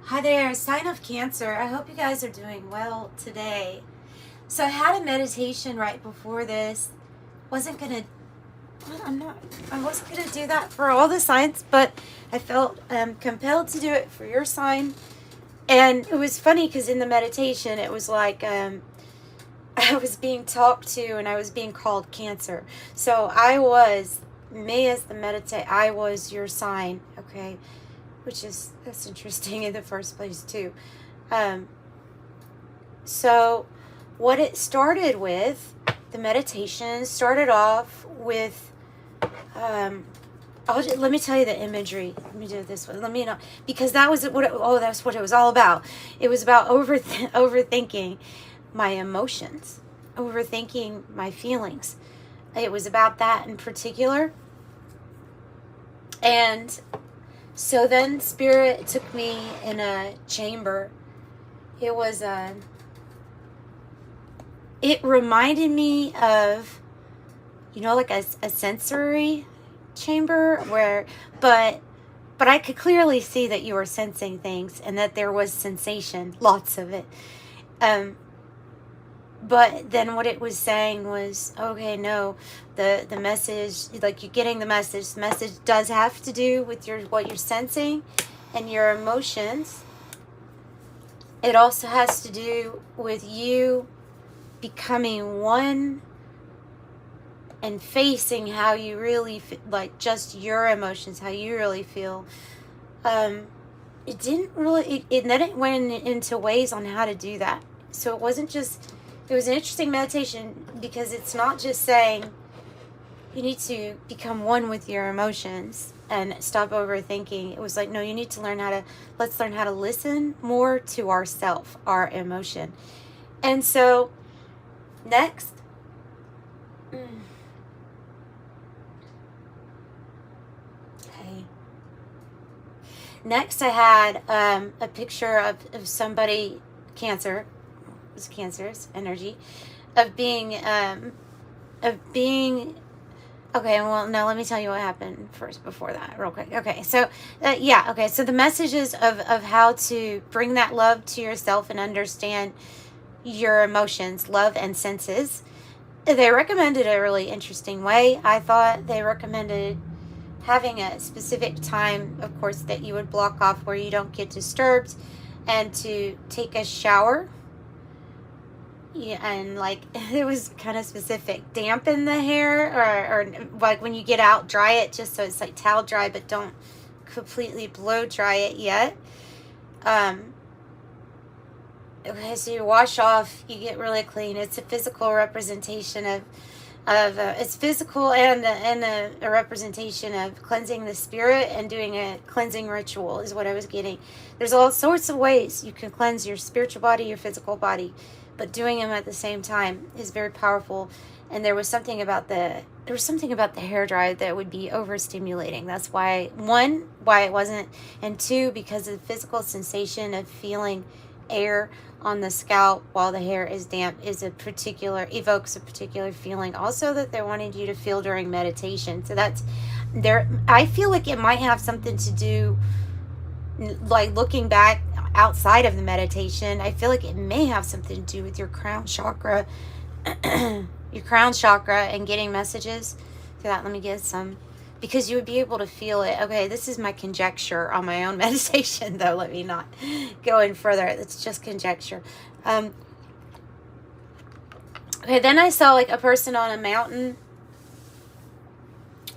Hi there, sign of Cancer. I hope you guys are doing well today. So I had a meditation right before this. I wasn't gonna do that for all the signs, but I felt compelled to do it for your sign. And it was funny because in the meditation, it was like I was being talked to and I was being called Cancer. So I was me as the I was your sign, okay? That's interesting in the first place too. So what it started with, the meditation started off with, let me tell you the imagery. Let me do it this way. Let me know, because that's what it was all about. It was about overthinking my emotions, overthinking my feelings. It was about that in particular. And so then Spirit took me in a chamber. It was it reminded me of, like a sensory chamber but I could clearly see that you were sensing things and that there was sensation, lots of it. But then what it was saying was, okay, no, the message, like you're getting the message. The message does have to do with what you're sensing and your emotions. It also has to do with you becoming one and facing how you really feel, like just your emotions, how you really feel. It didn't really, and then it went into ways on how to do that. So it wasn't just, it was an interesting meditation because it's not just saying you need to become one with your emotions and stop overthinking. It was like, no, you need to let's learn how to listen more to ourself, our emotion. And so next, Next I had a picture of somebody, Cancer, it was Cancer's energy, of being, okay, well, no, let me tell you what happened first before that, real quick. Okay, so, so the messages of how to bring that love to yourself and understand your emotions, love and senses. They recommended a really interesting way. I thought they recommended having a specific time, of course, that you would block off where you don't get disturbed, and to take a shower. Yeah, and like it was kind of specific. Dampen the hair, or like when you get out, dry it just so it's like towel dry, but don't completely blow dry it yet. Okay, so you wash off, you get really clean. It's a physical representation of it's physical and a representation of cleansing the spirit and doing a cleansing ritual is what I was getting. There's all sorts of ways you can cleanse your spiritual body, your physical body, but doing them at the same time is very powerful. And there was something about the hair dry that would be overstimulating. That's why it wasn't, and two, because of the physical sensation of feeling air on the scalp while the hair is damp evokes a particular feeling also that they wanted you to feel during meditation. So that's there. I feel like it might have something to do, like looking back outside of the meditation, I feel like it may have something to do with your crown chakra and getting messages to that. Let me get some, because you would be able to feel it. Okay, this is my conjecture on my own meditation, though. Let me not go in further. It's just conjecture. Okay, then I saw like a person on a mountain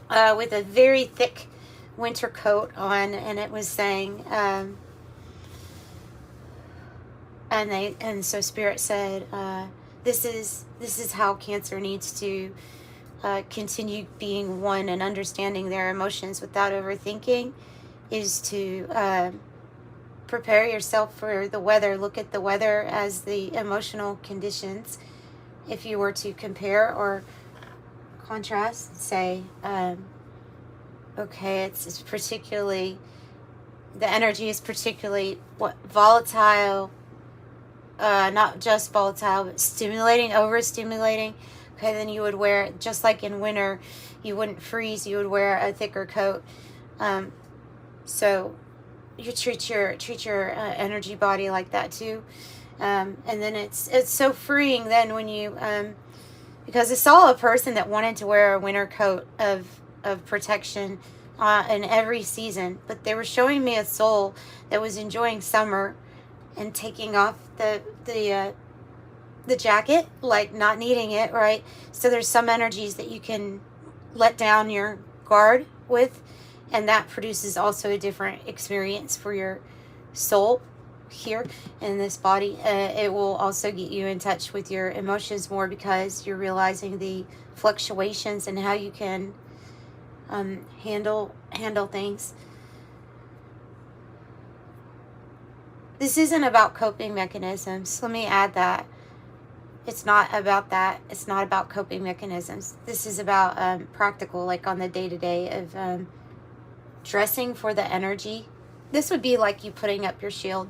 with a very thick winter coat on, and it was saying, and so Spirit said, this is how Cancer needs to continue being one and understanding their emotions without overthinking, is to prepare yourself for the weather. Look at the weather as the emotional conditions. If you were to compare or contrast, say, okay, it's particularly, the energy is particularly volatile, not just volatile, but stimulating, overstimulating. Okay, then you would wear, just like in winter, you wouldn't freeze, you would wear a thicker coat. So you treat your energy body like that too. And then it's so freeing then when you because I saw a person that wanted to wear a winter coat of protection in every season, but they were showing me a soul that was enjoying summer and taking off the jacket, like not needing it, right? So there's some energies that you can let down your guard with, and that produces also a different experience for your soul here in this body. It will also get you in touch with your emotions more because you're realizing the fluctuations and how you can handle things. This isn't about coping mechanisms. Let me add that. It's not about that. It's not about coping mechanisms. This is about practical, like on the day-to-day of dressing for the energy. This would be like you putting up your shield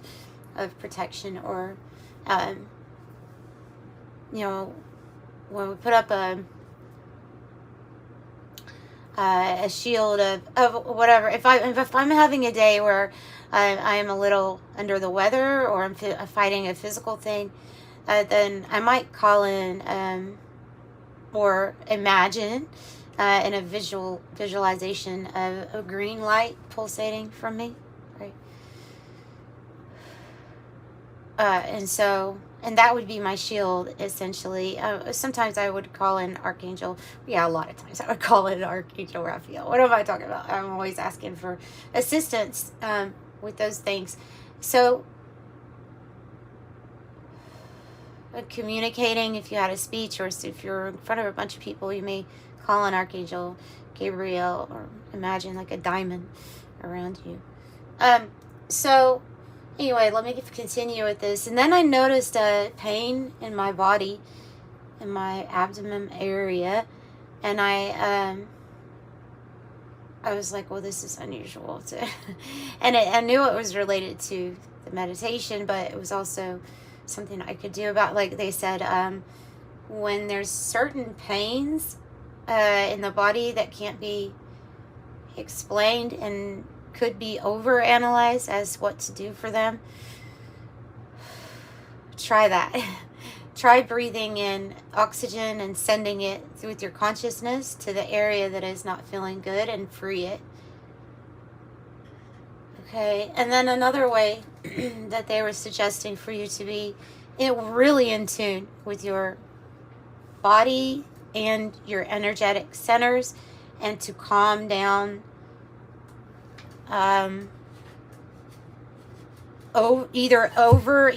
of protection, or you know, when we put up a shield of whatever. If I'm having a day where I am a little under the weather, or I'm fighting a physical thing, then I might call in or imagine in a visualization of a green light pulsating from me, right? And that would be my shield, essentially. Sometimes I would call in Archangel. Yeah, a lot of times I would call in Archangel Raphael. What am I talking about? I'm always asking for assistance with those things. So, communicating, if you had a speech, or if you're in front of a bunch of people, you may call on Archangel Gabriel, or imagine like a diamond around you. So anyway, let me continue with this. And then I noticed a pain in my body, in my abdomen area, and I was like, well, this is unusual. And I knew it was related to the meditation, but it was also something I could do about, like they said, when there's certain pains in the body that can't be explained and could be overanalyzed as what to do for them, try that. Try breathing in oxygen and sending it with your consciousness to the area that is not feeling good, and free it. Okay, and then another way that they were suggesting for you to be really in tune with your body and your energetic centers, and to calm down either over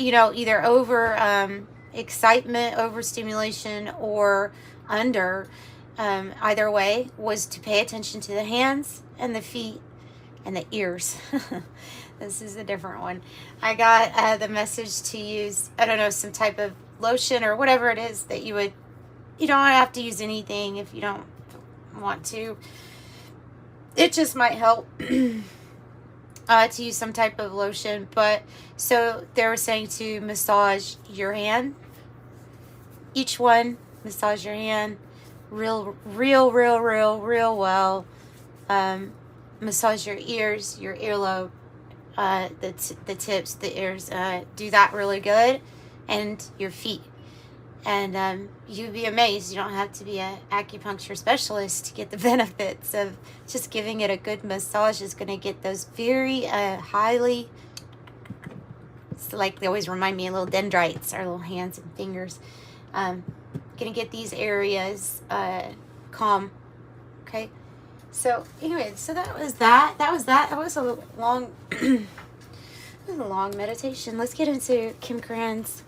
excitement, overstimulation, or under. Either way was to pay attention to the hands and the feet and the ears. This is a different one. I got the message to use, I don't know, some type of lotion or whatever it is that you don't have to use anything if you don't want to. It just might help to use some type of lotion. But so they were saying to massage your hand. Each one, massage your hand real well. Massage your ears, your earlobe, the tips, the ears. Do that really good, and your feet. And you'd be amazed. You don't have to be an acupuncture specialist to get the benefits of just giving it a good massage. Is going to get those very highly, it's like they always remind me of little dendrites, our little hands and fingers. Going to get these areas calm. Okay. So anyway, so that was that. That was a long, it was a long meditation. Let's get into Kim Cran's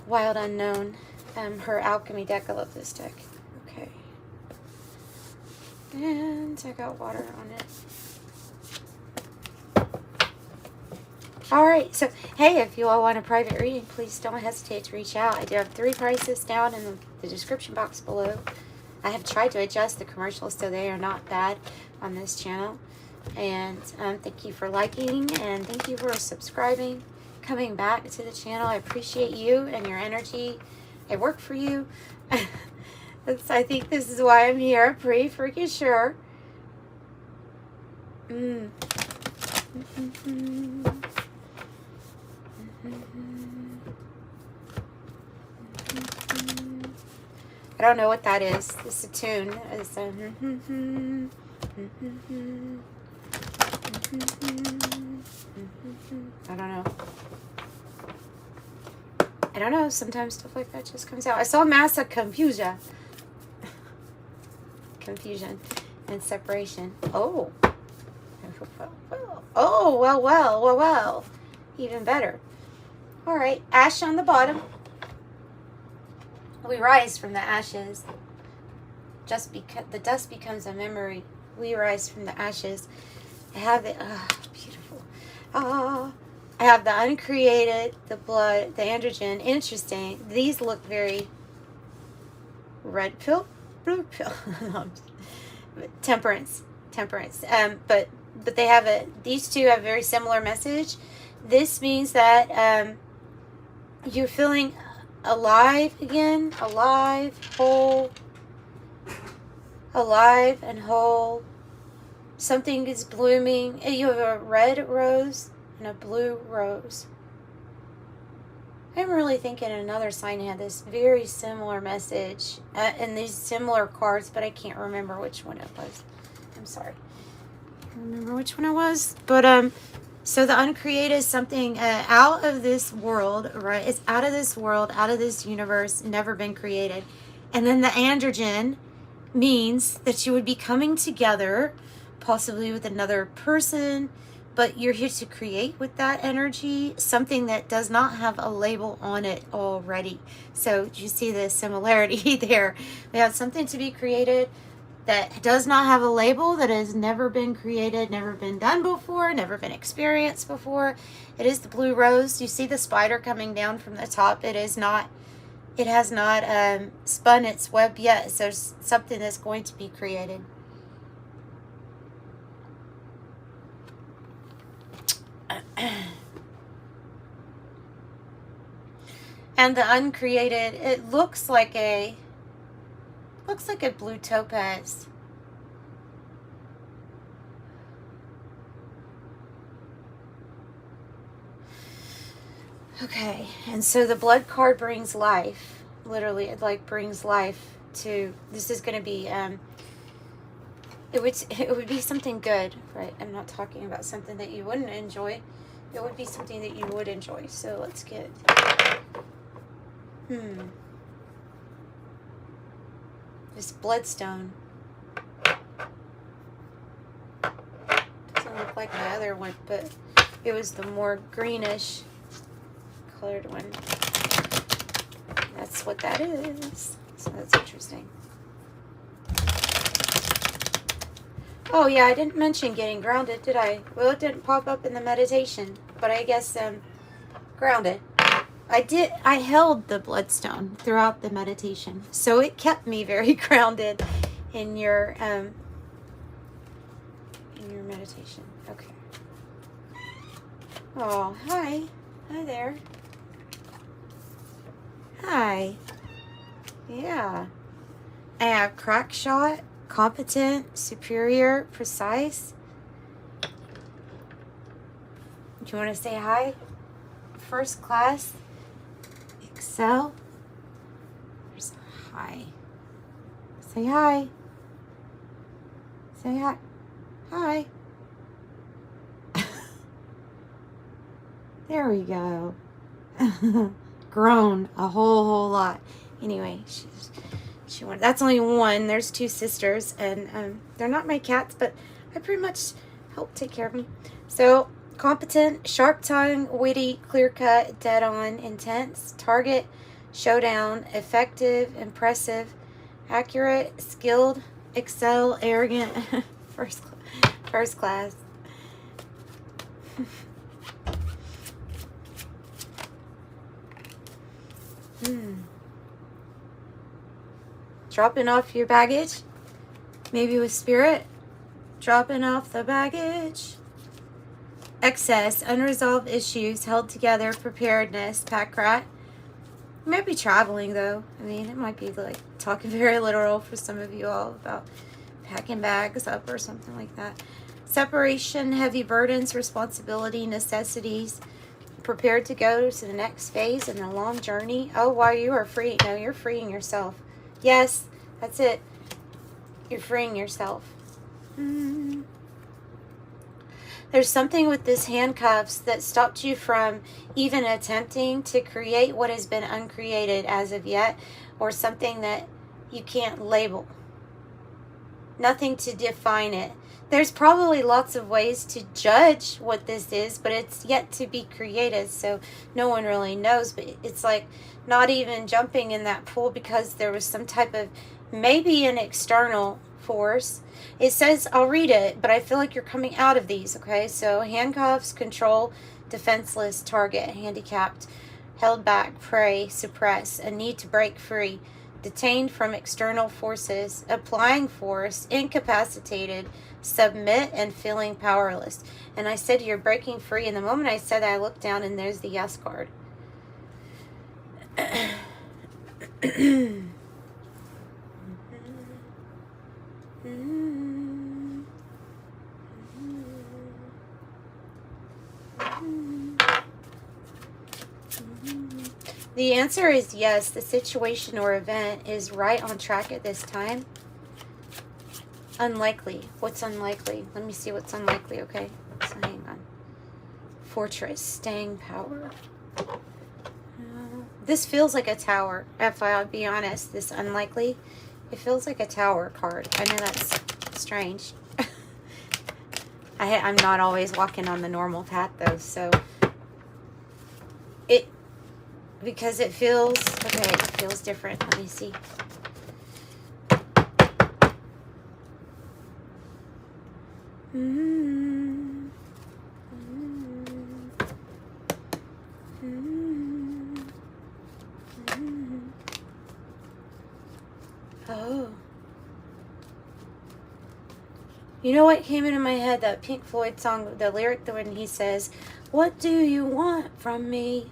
Wild Unknown, her Alchemy deck. I love this deck. Okay. And I got water on it. Alright, so, hey, if you all want a private reading, please don't hesitate to reach out. I do have 3 prices down in the description box below. I have tried to adjust the commercials so they are not bad on this channel. And thank you for liking, and thank you for subscribing, coming back to the channel. I appreciate you and your energy. I work for you. I think this is why I'm here. Pretty freaking sure. I don't know what that is. It's a tune. It's a I don't know. I don't know. Sometimes stuff like that just comes out. I saw massive confusion. Confusion and separation. Oh. Oh, well. Even better. All right. Ash on the bottom. We rise from the ashes. Just because the dust becomes a memory. We rise from the ashes. I have it. Beautiful. I have the uncreated, the blood, the androgen. Interesting. These look very red pill, blue pill. Temperance. But they have these two have a very similar message. This means that you're feeling alive again, alive and whole. Something is blooming. You have a red rose and a blue rose. I'm really thinking another sign had this very similar message and these similar cards, but I can't remember which one it was. I'm sorry. I can't remember which one it was. But so the uncreated is something out of this world, right? It's out of this world, out of this universe, never been created. And then the androgen means that you would be coming together, possibly with another person, but you're here to create with that energy something that does not have a label on it already. So you see the similarity there. We have something to be created that does not have a label, that has never been created, never been done before, never been experienced before. It is the blue rose. You see the spider coming down from the top. It has not spun its web yet. So there's something that's going to be created. And the uncreated, it looks like a blue topaz. Okay, and so the blood card brings life. Literally, it like brings life to. This is going to be. It would be something good, right? I'm not talking about something that you wouldn't enjoy. It would be something that you would enjoy. So let's get. This bloodstone. Doesn't look like my other one, but it was the more greenish colored one. That's what that is. So that's interesting. Oh yeah, I didn't mention getting grounded, did I? Well, it didn't pop up in the meditation, but I guess grounded. I held the bloodstone throughout the meditation, so it kept me very grounded in your meditation. Okay. Oh, hi there. Hi. Yeah. I have crack shot, competent, superior, precise. Do you want to say hi? First class. Excel. There's hi. Say hi. Say hi. Hi. There we go. Grown a whole lot. Anyway, she wanted. That's only one. There's two sisters, and they're not my cats, but I pretty much help take care of them. So. Competent, sharp tongue, witty, clear cut, dead on, intense, target, showdown, effective, impressive, accurate, skilled, excel, arrogant, first class. Dropping off your baggage, maybe with spirit, dropping off the baggage. Excess, unresolved issues, held together, preparedness, pack rat. You might be traveling though. I mean, it might be like talking very literal for some of you all about packing bags up or something like that. Separation, heavy burdens, responsibility, necessities. Prepared to go to the next phase in a long journey. Oh, wow, you are free. No, you're freeing yourself. Yes, that's it. You're freeing yourself. There's something with this handcuffs that stopped you from even attempting to create what has been uncreated as of yet, or something that you can't label. Nothing to define it. There's probably lots of ways to judge what this is, but it's yet to be created, so no one really knows. But it's like not even jumping in that pool because there was some type of, maybe an external force. It says, I'll read it, but I feel like you're coming out of these, okay? So handcuffs, control, defenseless, target, handicapped, held back, prey, suppress, a need to break free, detained from external forces, applying force, incapacitated, submit, and feeling powerless. And I said you're breaking free, and the moment I said that, I looked down and there's the yes card. The answer is yes. The situation or event is right on track at this time. Unlikely. What's unlikely? Let me see what's unlikely, okay? So hang on. Fortress. Staying power. This feels like a tower. If I'll be honest, this unlikely. It feels like a tower card. I know that's strange. I'm not always walking on the normal path though, so because it feels okay, it feels different. Let me see. Oh. You know what came into my head? That Pink Floyd song, the lyric when he says, "What do you want from me?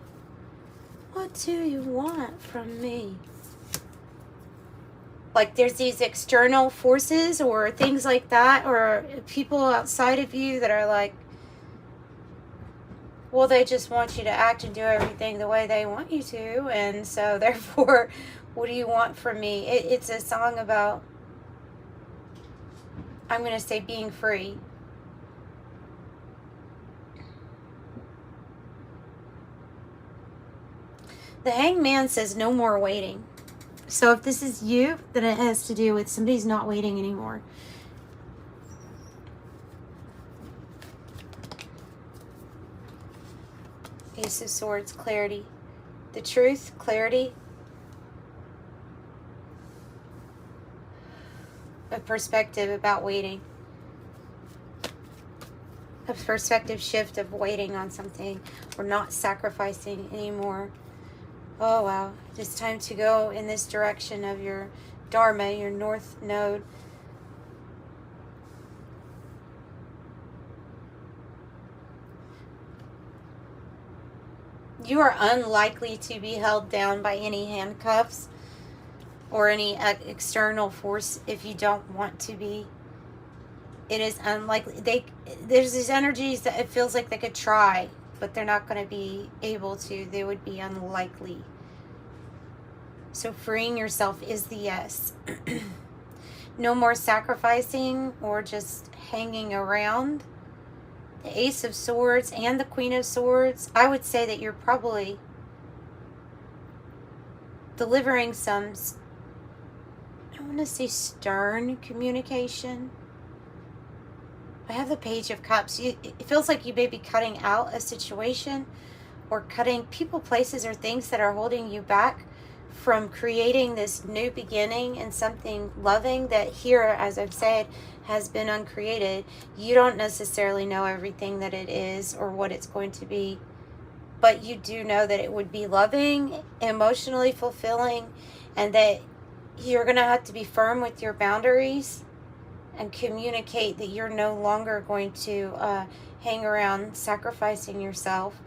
What do you want from me?" Like there's these external forces or things like that, or people outside of you that are like, well, they just want you to act and do everything the way they want you to. And so therefore, what do you want from me? It's a song about, I'm going to say, being free. The Hangman says no more waiting. So if this is you, then it has to do with somebody's not waiting anymore. Ace of Swords, clarity. The truth, clarity. A perspective about waiting. A perspective shift of waiting on something or not sacrificing anymore. Oh, wow. It's time to go in this direction of your Dharma, your North Node. You are unlikely to be held down by any handcuffs or any external force if you don't want to be. It is unlikely. There's these energies that it feels like they could try, but they're not going to be able to. They would be unlikely. So freeing yourself is the yes. No more sacrificing or just hanging around. The Ace of Swords and the Queen of Swords, I would say that you're probably delivering some, I want to say, stern communication. I have the Page of Cups. It feels like you may be cutting out a situation or cutting people, places, or things that are holding you back from creating this new beginning and something loving that here, as I've said, has been uncreated. You don't necessarily know everything that it is or what it's going to be, but you do know that it would be loving, emotionally fulfilling, and that you're going to have to be firm with your boundaries and communicate that you're no longer going to hang around sacrificing yourself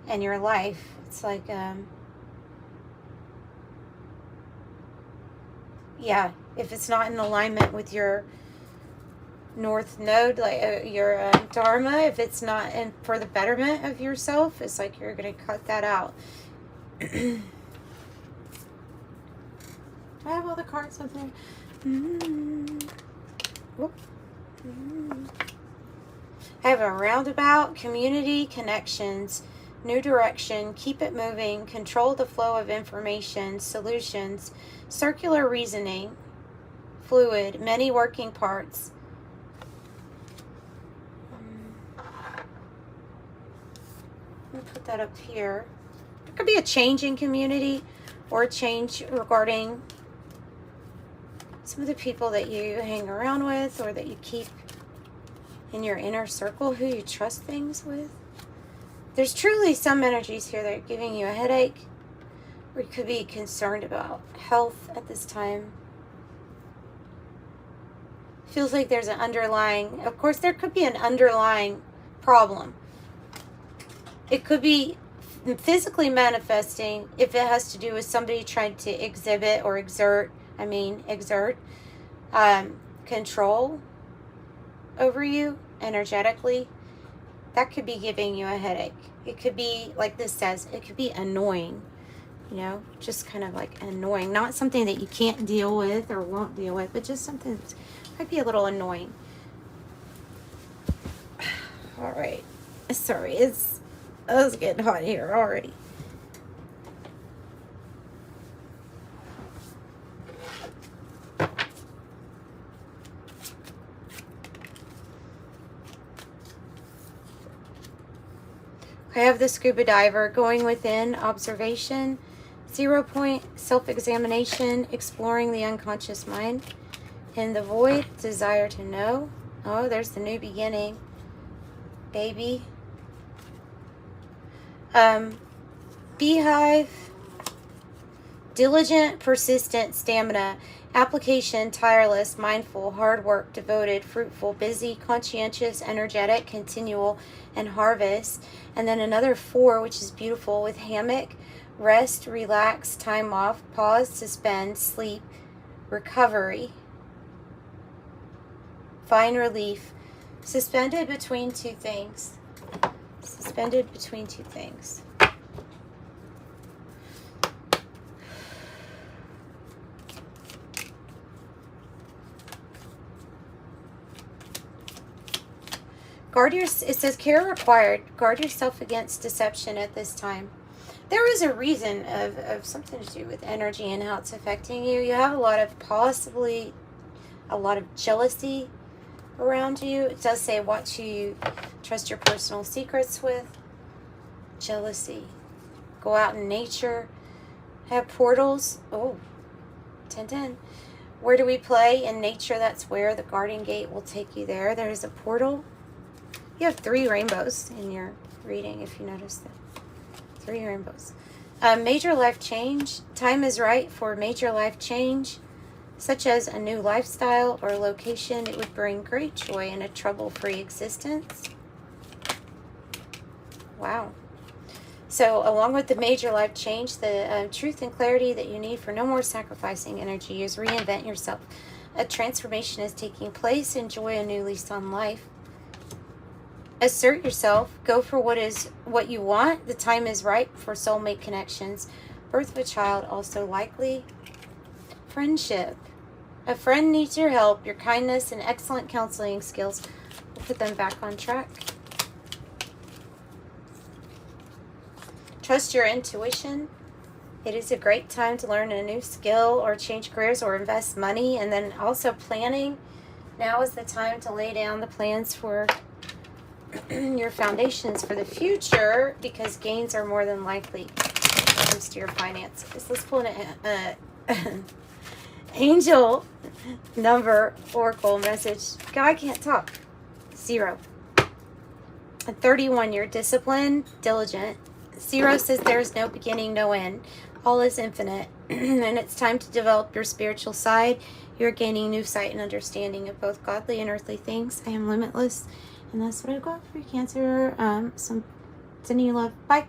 and your life. It's like, yeah, if it's not in alignment with your North Node, like your Dharma, if it's not in for the betterment of yourself, it's like you're going to cut that out. I have all the cards up there. Whoop. I have a roundabout, community, connections, new direction, keep it moving, control the flow of information, solutions, circular reasoning, fluid, many working parts. Let me put that up here. There could be a change in community or a change regarding some of the people that you hang around with or that you keep in your inner circle, who you trust things with. There's truly some energies here that are giving you a headache, or you could be concerned about health at this time. Feels like there's an underlying, of course there could be an underlying problem. It could be physically manifesting if it has to do with somebody trying to exhibit or exert control over you energetically. That could be giving you a headache. It could be, like this says, it could be annoying, you know, just kind of like annoying. Not something that you can't deal with or won't deal with, but just something that might be a little annoying. All right. Sorry, it's getting hot here already. I have the scuba diver, going within, observation, 0 point, self-examination, exploring the unconscious mind. In the void, desire to know. Oh, there's the new beginning. Baby. Beehive. Diligent, persistent, stamina. Application, tireless, mindful, hard work, devoted, fruitful, busy, conscientious, energetic, continual, and harvest. And then another 4, which is beautiful, with hammock, rest, relax, time off, pause, suspend, sleep, recovery, find relief, suspended between two things. Suspended between two things. It says care required. Guard yourself against deception at this time. There is a reason of something to do with energy and how it's affecting you. You have possibly a lot of jealousy around you. It does say watch who you trust your personal secrets with. Jealousy. Go out in nature. Have portals. Oh, 10-10. Where do we play? In nature, that's where the garden gate will take you there. There's a portal. You have 3 rainbows in your reading, if you notice that. 3 rainbows. Major life change. Time is right for major life change, such as a new lifestyle or location. It would bring great joy in a trouble-free existence. Wow. So along with the major life change, the truth and clarity that you need for no more sacrificing energy is reinvent yourself. A transformation is taking place. Enjoy a new lease on life. Assert yourself. Go for what you want. The time is right for soulmate connections. Birth of a child also likely. Friendship. A friend needs your help. Your kindness and excellent counseling skills will put them back on track. Trust your intuition. It is a great time to learn a new skill or change careers or invest money. And then also planning. Now is the time to lay down the plans for your foundations for the future, because gains are more than likely when it comes to your finances. Let's pull an angel number oracle message. God, I can't talk. 0. At 31, you're disciplined, diligent. 0 says there is no beginning, no end. All is infinite. And it's time to develop your spiritual side. You're gaining new sight and understanding of both godly and earthly things. I am limitless. And that's what I've got for you, Cancer. Sending you love. Bye.